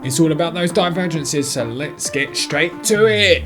It's all about those divergences, so let's get straight to it.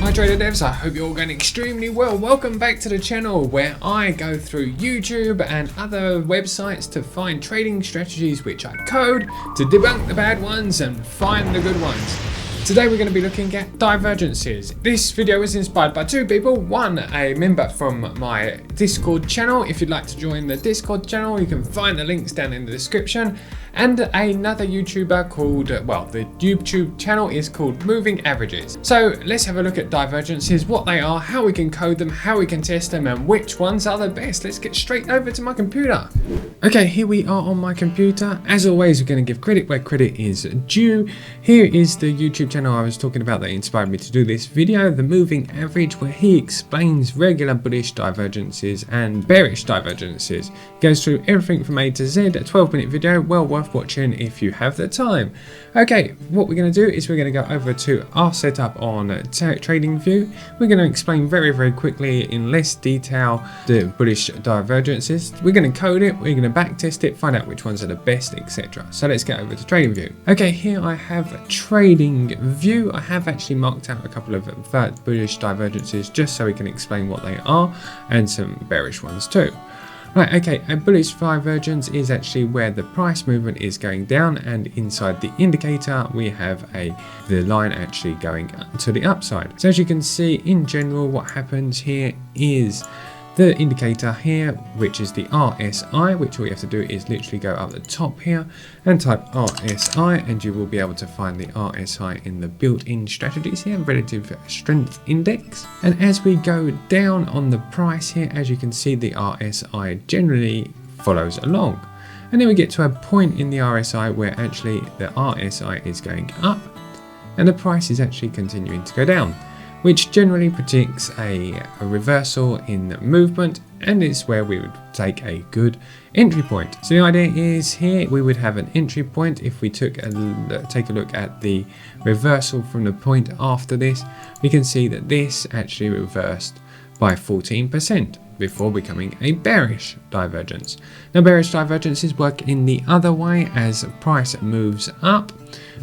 Hi trader devs, I hope you're all going extremely well. Welcome back to the channel where I go through YouTube and other websites to find trading strategies which I code to debunk the bad ones and find the good ones. Today we're going to be looking at divergences. This video was inspired by two people. One, a member from my Discord channel. If you'd like to join the Discord channel, you can find the links down in the description. And another YouTuber called, well, the YouTube channel is called Moving Averages. So let's have a look at divergences, what they are, how we can code them, how we can test them, and which ones are the best. Let's get straight over to my computer. Okay, here we are on my computer. As always, we're going to give credit where credit is due. Here is the YouTube channel I was talking about that inspired me to do this video, the Moving Average, where he explains regular bullish divergences and bearish divergences. He goes through everything from A to Z, a 12-minute video, well worth watching if you have the time. Okay, what we're going to do is we're going to go over to our setup on TradingView. We're going to explain very quickly in less detail the bullish divergences. We're going to code it, we're going to backtest it, find out which ones are the best, etc. So let's get over to TradingView. Okay, here I have TradingView. I have actually marked out a couple of bullish divergences just so we can explain what they are, and some bearish ones too. Right, okay, a bullish divergence is actually where the price movement is going down, and inside the indicator we have the line actually going to the upside. So as you can see, in general, what happens here is the indicator here, which is the RSI, which all you have to do is literally go up the top here and type RSI, and you will be able to find the RSI in the built-in strategies here, relative strength index. And as we go down on the price here, as you can see, the RSI generally follows along. And then we get to a point in the RSI where actually the RSI is going up and the price is actually continuing to go down, which generally predicts a reversal in movement, and is where we would take a good entry point. So the idea is here we would have an entry point. If we take a look at the reversal from the point after this, we can see that this actually reversed by 14% before becoming a bearish divergence. Now bearish divergences work in the other way. As price moves up,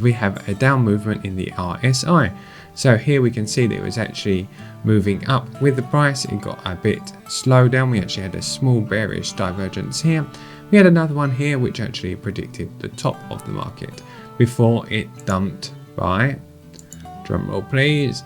we have a down movement in the RSI. So here we can see that it was actually moving up with the price. It got a bit slow down. We actually had a small bearish divergence here. We had another one here which actually predicted the top of the market before it dumped by, drum roll please,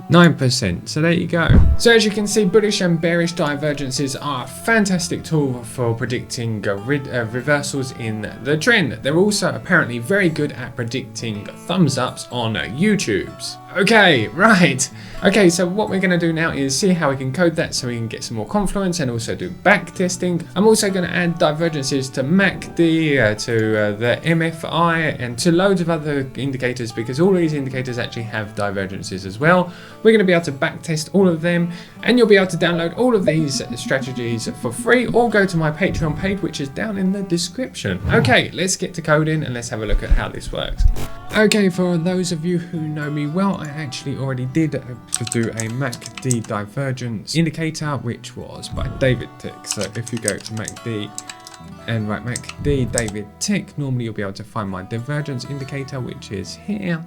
9%. So there you go. So as you can see, bullish and bearish divergences are a fantastic tool for predicting reversals in the trend. They're also apparently very good at predicting thumbs ups on YouTube's. Okay, right. Okay, so what we're going to do now is see how we can code that so we can get some more confluence and also do back testing. I'm also going to add divergences to MACD, to the MFI, and to loads of other indicators, because all of these indicators actually have divergences as well. We're going to be able to back test all of them, and you'll be able to download all of these strategies for free, or go to my Patreon page, which is down in the description. Okay, let's get to coding and let's have a look at how this works. Okay, for those of you who know me well, I actually already did do a MACD divergence indicator, which was by David Tick. So if you go to MACD and write MACD David Tick, normally you'll be able to find my divergence indicator, which is here.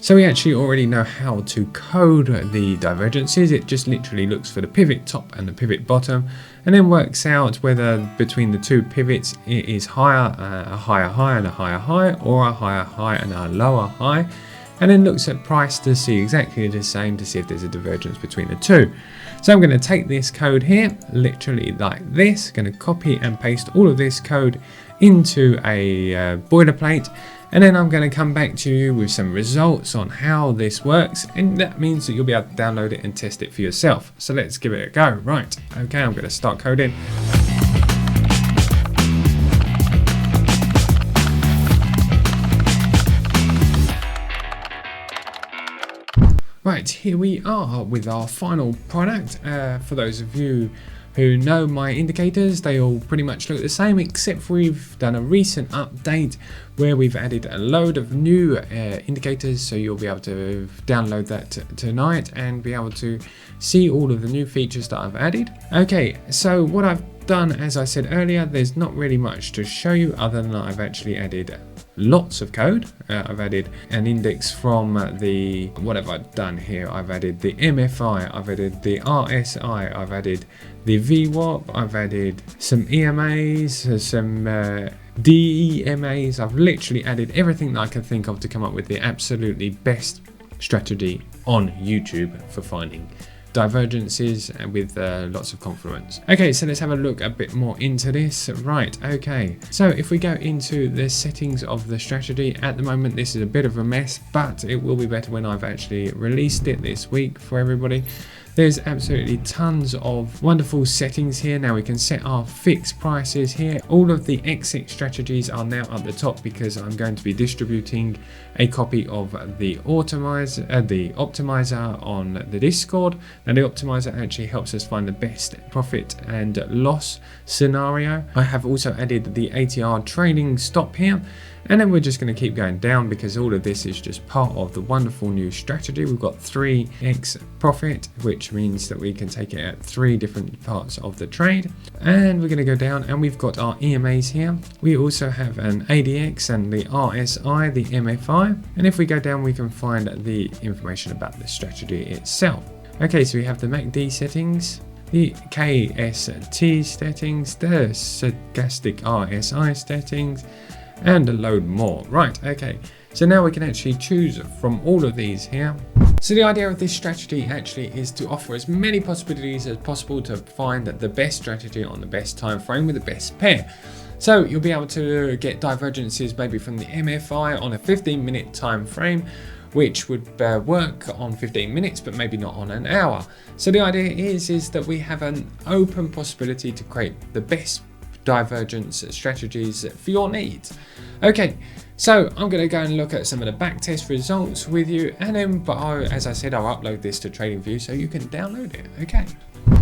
So we actually already know how to code the divergences. It just literally looks for the pivot top and the pivot bottom, and then works out whether between the two pivots it is higher, a higher high and a higher high, or a higher high and a lower high, and then looks at price to see exactly the same, to see if there's a divergence between the two. So I'm going to take this code here, literally like this, going to copy and paste all of this code into a boilerplate, and then I'm going to come back to you with some results on how this works, and that means that you'll be able to download it and test it for yourself. So let's give it a go. Right, okay, I'm going to start coding. Right, here we are with our final product. For those of you who know my indicators, they all pretty much look the same, except for we've done a recent update where we've added a load of new indicators, so you'll be able to download that tonight and be able to see all of the new features that I've added. Okay, so what I've done, as I said earlier, there's not really much to show you other than I've actually added lots of code. I've added an index from what have I done here? I've added the MFI, I've added the RSI, I've added the VWAP, I've added some EMAs, some DEMAs. I've literally added everything that I can think of to come up with the absolutely best strategy on YouTube for finding divergences with lots of confluence. Okay, so let's have a look a bit more into this. Right, okay, so if we go into the settings of the strategy, at the moment this is a bit of a mess, but it will be better when I've actually released it this week for everybody. There's absolutely tons of wonderful settings here. Now we can set our fixed prices here. All of the exit strategies are now at the top because I'm going to be distributing a copy of the optimizer on the Discord. Now the optimizer actually helps us find the best profit and loss scenario. I have also added the ATR trading stop here. And then we're just going to keep going down because all of this is just part of the wonderful new strategy. We've got 3x profit, which means that we can take it at 3 different parts of the trade. And we're going to go down and we've got our EMAs here. We also have an ADX and the RSI, the MFI. And if we go down, we can find the information about the strategy itself. Okay, so we have the MACD settings, the KST settings, the stochastic RSI settings, and a load more. Right, okay, so now we can actually choose from all of these here. So the idea of this strategy actually is to offer as many possibilities as possible to find the best strategy on the best time frame with the best pair. So you'll be able to get divergences maybe from the MFI on a 15-minute time frame, which would work on 15 minutes, but maybe not on an hour. So the idea is that we have an open possibility to create the best divergence strategies for your needs. Okay, so I'm going to go and look at some of the backtest results with you, and then as I said, I'll upload this to TradingView so you can download it.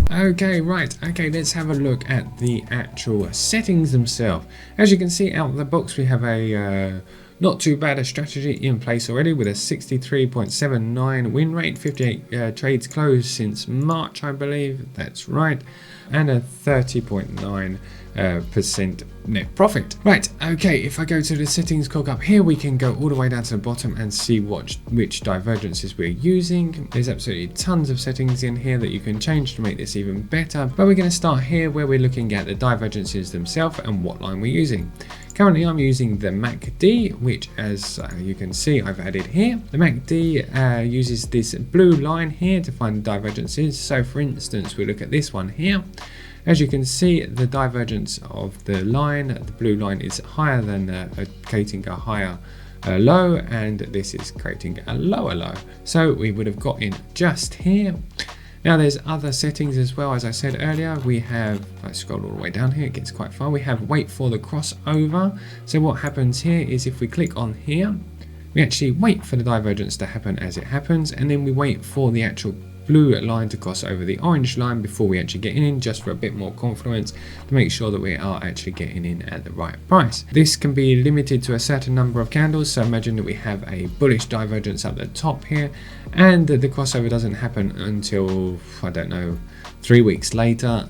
Okay, right, okay, let's have a look at the actual settings themselves. As you can see out of the box, we have a not too bad a strategy in place already with a 63.79 win rate, 58 trades closed since March, I believe, that's right, and a 30.9% net profit. Right, okay, if I go to the settings cog up here, we can go all the way down to the bottom and see which divergences we're using. There's absolutely tons of settings in here that you can change to make this even better, but we're going to start here where we're looking at the divergences themselves and what line we're using. Currently I'm using the MACD, which as you can see I've added here. The MACD uses this blue line here to find the divergences. So for instance, we look at this one here. As you can see, the divergence of the line, the blue line, is higher than creating a higher low, and this is creating a lower low. So we would have got in just here. Now there's other settings as well. As I said earlier, we have, I scroll all the way down here, it gets quite far. We have wait for the crossover. So what happens here is if we click on here, we actually wait for the divergence to happen as it happens, and then we wait for the actual blue line to cross over the orange line before we actually get in, just for a bit more confluence to make sure that we are actually getting in at the right price. This can be limited to a certain number of candles, so imagine that we have a bullish divergence at the top here, and the crossover doesn't happen until, I don't know, 3 weeks later,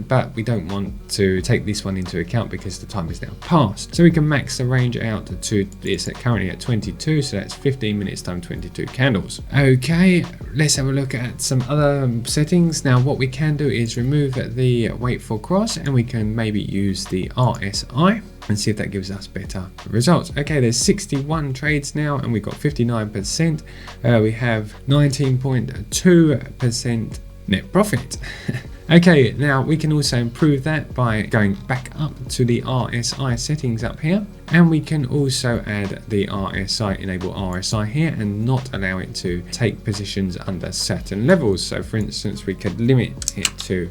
but we don't want to take this one into account because the time is now past. So we can max the range out to, it's currently at 22, so that's 15 minutes time 22 candles. Okay, let's have a look at some other settings. Now what we can do is remove the wait for cross, and we can maybe use the RSI and see if that gives us better results. Okay, there's 61 trades now, and we've got 59%. We have 19.2% net profit. Okay, now we can also improve that by going back up to the RSI settings up here, and we can also add the RSI, enable RSI here, and not allow it to take positions under certain levels. So for instance, we could limit it to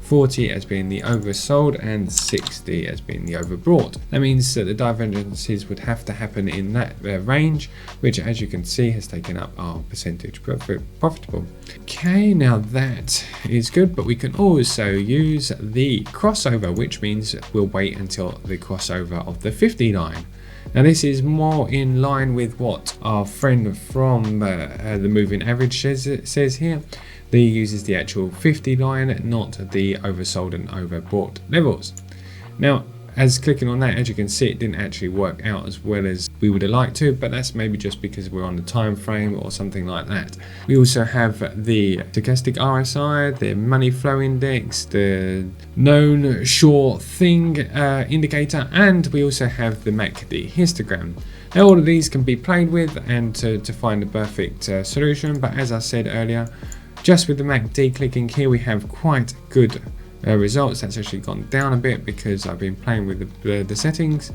40 as being the oversold, and 60 as being the overbought. That means that the divergences would have to happen in that range, which as you can see has taken up our percentage profitable. Okay, now that is good, but we can also use the crossover, which means we'll wait until the crossover of the 50 line. Now this is more in line with what our friend from the moving average says here. He uses the actual 50 line, not the oversold and overbought levels. Now, as clicking on that, as you can see, it didn't actually work out as well as we would have liked to, but that's maybe just because we're on the time frame or something like that. We also have the stochastic RSI, the money flow index, the known sure thing indicator, and we also have the MACD histogram. Now all of these can be played with and to find the perfect solution, but as I said earlier, just with the MACD clicking here, we have quite good results. That's actually gone down a bit because I've been playing with the settings,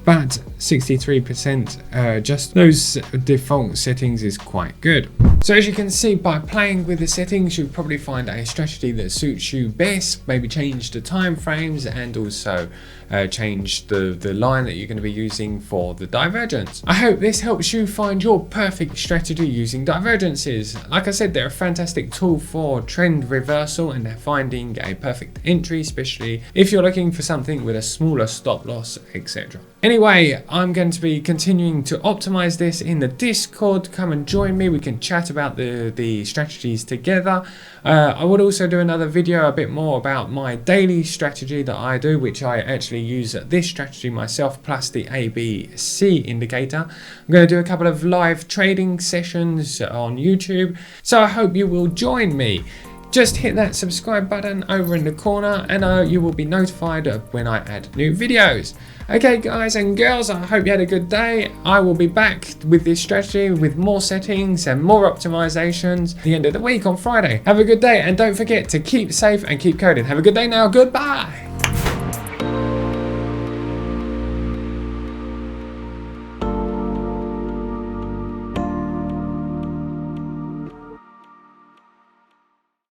but 63%, just those default settings is quite good. So as you can see, by playing with the settings, you'll probably find a strategy that suits you best. Maybe change the time frames and also change the line that you're going to be using for the divergence. I hope this helps you find your perfect strategy using divergences. Like I said, they're a fantastic tool for trend reversal and they're finding a perfect entry, especially if you're looking for something with a smaller stop loss, etc. Anyway, I'm going to be continuing to optimize this in the Discord. Come and join me. We can chat about the strategies together. I would also do another video a bit more about my daily strategy that I do, which I actually use this strategy myself plus the ABC indicator. I'm going to do a couple of live trading sessions on YouTube, so I hope you will join me. Just hit that subscribe button over in the corner and you will be notified when I add new videos. Okay guys and girls, I hope you had a good day. I will be back with this strategy with more settings and more optimizations at the end of the week on Friday. Have a good day and don't forget to keep safe and keep coding. Have a good day now. Goodbye.